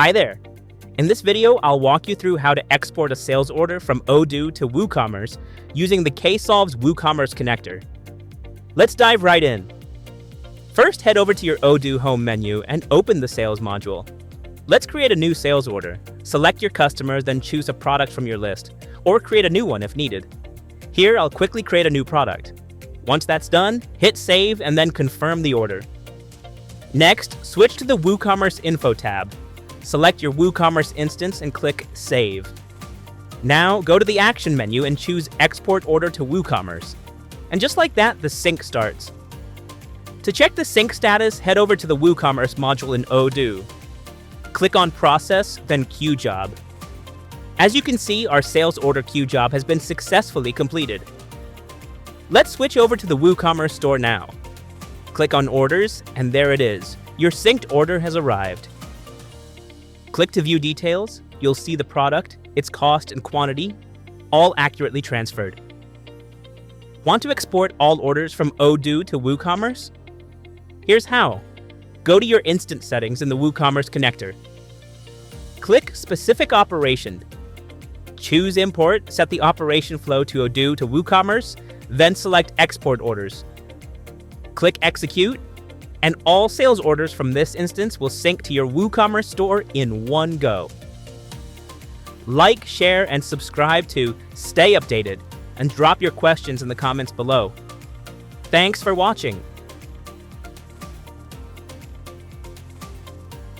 Hi there! In this video, I'll walk you through how to export a sales order from Odoo to WooCommerce using the Ksolves WooCommerce Connector. Let's dive right in. First, head over to your Odoo home menu and open the sales module. Let's create a new sales order. Select your customer, then choose a product from your list, or create a new one if needed. Here, I'll quickly create a new product. Once that's done, hit save and then confirm the order. Next, switch to the WooCommerce Info tab. Select your WooCommerce instance and click Save. Now, go to the Action menu and choose Export Order to WooCommerce. And just like that, the sync starts. To check the sync status, head over to the WooCommerce module in Odoo. Click on Process, then Queue Job. As you can see, our sales order queue job has been successfully completed. Let's switch over to the WooCommerce store now. Click on Orders, and there it is. Your synced order has arrived. Click to view details. You'll see the product, its cost and quantity, all accurately transferred. Want to export all orders from Odoo to WooCommerce? Here's how. Go to your instance settings in the WooCommerce connector. Click Specific Operation. Choose Import, set the operation flow to Odoo to WooCommerce, then select Export Orders. Click Execute, and all sales orders from this instance will sync to your WooCommerce store in one go. Like, share, and subscribe to stay updated, and drop your questions in the comments below. Thanks for watching.